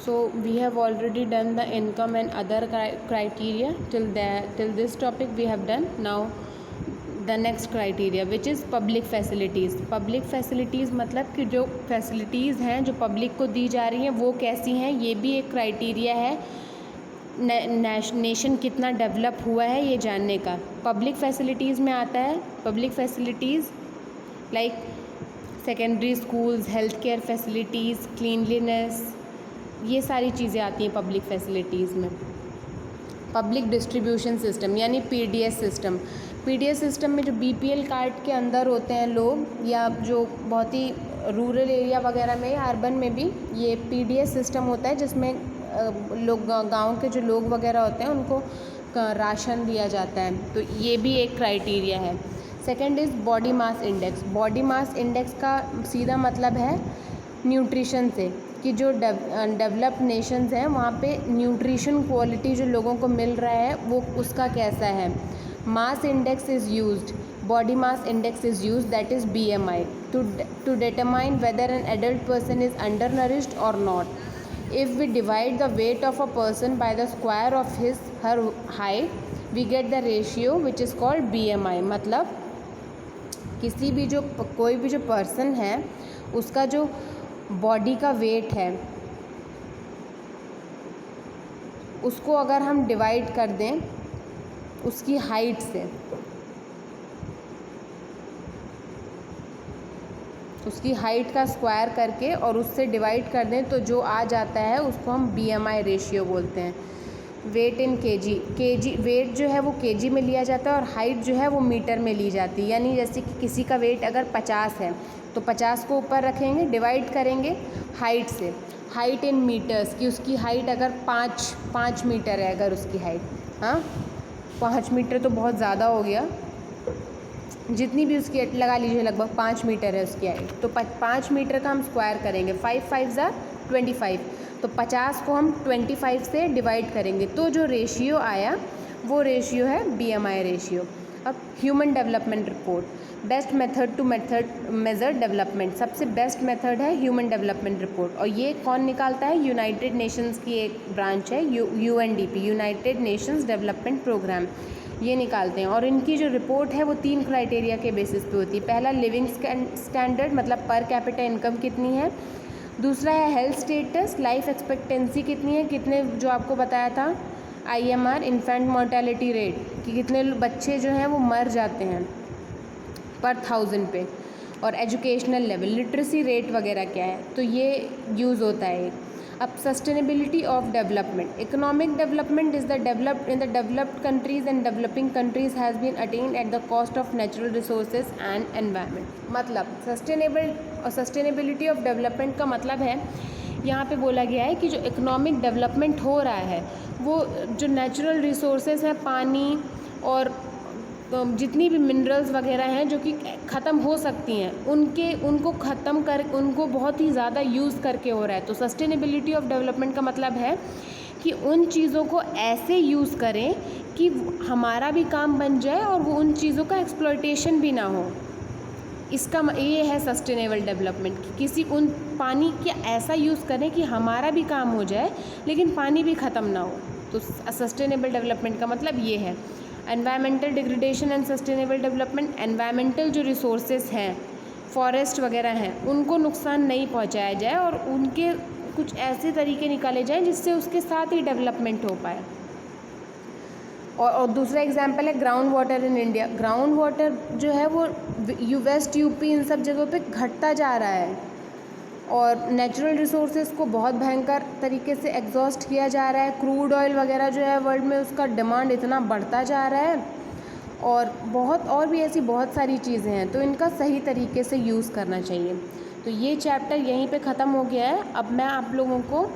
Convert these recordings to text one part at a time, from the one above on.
So we have already done the income and other criteria. Till this topic we have done. Now the next criteria which is public facilities. Public facilities मतलब कि जो facilities हैं जो public को दी जा रही हैं वो कैसी हैं, ये भी एक criteria है नेशन कितना डेवलप हुआ है ये जानने का. पब्लिक फैसिलिटीज़ में आता है public facilities like secondary schools, health care facilities, cleanliness, ये सारी चीज़ें आती हैं पब्लिक फैसिलिटीज़ में. पब्लिक डिस्ट्रीब्यूशन सिस्टम यानी पीडीएस सिस्टम. पीडीएस सिस्टम में जो बीपीएल कार्ड के अंदर होते हैं लोग या जो बहुत ही रूरल एरिया वगैरह में या अर्बन में भी ये पीडीएस सिस्टम होता है जिसमें लोग गांव के जो लोग वगैरह होते हैं उनको राशन दिया जाता है. तो ये भी एक क्राइटेरिया है. Second is body mass index. Body mass index का सीधा मतलब है न्यूट्रिशन से कि जो डेवलप्ड नेशंस हैं वहाँ पे न्यूट्रिशन क्वालिटी जो लोगों को मिल रहा है वो उसका कैसा है. Mass index is used, body mass index is used that is BMI to determine whether an adult person is undernourished और not. If we divide the weight of a person by the square of her height, we get the ratio which is called BMI. मतलब किसी भी जो कोई भी जो person है उसका जो बॉडी का वेट है उसको अगर हम डिवाइड कर दें उसकी हाइट से, उसकी हाइट का स्क्वायर करके और उससे डिवाइड कर दें तो जो आ जाता है उसको हम BMI रेशियो बोलते हैं. वेट इन केजी वेट जो है वो केजी में लिया जाता है और हाइट जो है वो मीटर में ली जाती है. यानी जैसे कि किसी का वेट अगर 50 है तो 50 को ऊपर रखेंगे, डिवाइड करेंगे हाइट से, हाइट इन मीटर्स कि उसकी हाइट अगर 5 मीटर है अगर उसकी हाइट, हाँ 5 मीटर तो बहुत ज़्यादा हो गया, जितनी भी उसकी लगा लीजिए लगभग 5 मीटर है उसकी हाइट, तो 5 मीटर का हम स्क्वायर करेंगे. 5 5 25, तो 50 को हम 25 से डिवाइड करेंगे तो जो रेशियो आया वो रेशियो है BMI रेशियो. अब human development report. Best method to measure development. सबसे बेस्ट मेथड है ह्यूमन डेवलपमेंट रिपोर्ट. और ये कौन निकालता है? यूनाइटेड नेशंस की एक ब्रांच है UNDP, United Nations Development Programme, ये निकालते हैं. और इनकी जो रिपोर्ट है वो 3 क्राइटेरिया के बेसिस पे होती है. पहला लिविंग स्टैंडर्ड मतलब पर कैपिटा इनकम कितनी है. दूसरा है हेल्थ स्टेटस, लाइफ एक्सपेक्टेंसी कितनी है, कितने जो आपको बताया था IMR इन्फेंट मोर्टेलिटी रेट कि कितने बच्चे जो हैं वो मर जाते हैं पर 1000 पे. और एजुकेशनल लेवल, लिटरेसी रेट वगैरह क्या है, तो ये यूज़ होता है. अब sustainability of development. Economic development is the developed in the developed countries and developing countries has been attained at the cost of natural resources and environment. मतलब sustainability of development का मतलब है यहाँ पे बोला गया है कि जो इकोनॉमिक डेवलपमेंट हो रहा है वो जो नेचुरल रिसोर्सेज हैं, पानी और जितनी भी मिनरल्स वगैरह हैं जो कि ख़त्म हो सकती हैं उनको ख़त्म कर उनको बहुत ही ज़्यादा यूज़ करके हो रहा है. तो सस्टेनेबिलिटी ऑफ डेवलपमेंट का मतलब है कि उन चीज़ों को ऐसे यूज़ करें कि हमारा भी काम बन जाए और वो उन चीज़ों का एक्सप्लॉयटेशन भी ना हो. इसका ये है सस्टेनेबल डेवलपमेंट कि किसी उन पानी का ऐसा यूज़ करें कि हमारा भी काम हो जाए लेकिन पानी भी ख़त्म ना हो. तो सस्टेनेबल डेवलपमेंट का मतलब ये है. Environmental degradation and sustainable development. Environmental जो रिसोर्सेज हैं, फॉरेस्ट वगैरह हैं, उनको नुकसान नहीं पहुंचाया जाए और उनके कुछ ऐसे तरीके निकाले जाएं जिससे उसके साथ ही डेवलपमेंट हो पाए. और दूसरा एग्जांपल है ground water in India. Ground water जो है वो वेस्ट यूपी इन सब जगहों पे घटता जा रहा है और नेचुरल रिसोर्सेज को बहुत भयंकर तरीके से एग्जॉस्ट किया जा रहा है. क्रूड ऑयल वगैरह जो है वर्ल्ड में उसका डिमांड इतना बढ़ता जा रहा है और बहुत और भी ऐसी बहुत सारी चीज़ें हैं. तो इनका सही तरीके से यूज़ करना चाहिए. तो ये चैप्टर यहीं पे ख़त्म हो गया है. अब मैं आप लोगों को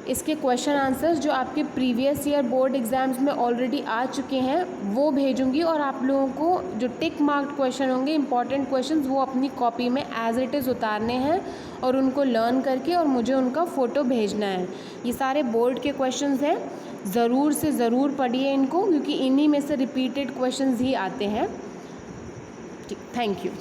इसके क्वेश्चन आंसर्स जो आपके प्रीवियस ईयर बोर्ड एग्ज़ाम्स में ऑलरेडी आ चुके हैं वो भेजूंगी और आप लोगों को जो टिक मार्क्ड क्वेश्चन होंगे, इंपॉर्टेंट क्वेश्चंस, वो अपनी कॉपी में एज इट इज़ उतारने हैं और उनको लर्न करके और मुझे उनका फ़ोटो भेजना है. ये सारे बोर्ड के क्वेश्चंस हैं, ज़रूर से ज़रूर पढ़िए इनको क्योंकि इन्हीं में से रिपीटेड क्वेश्चंस ही आते हैं. Thank you.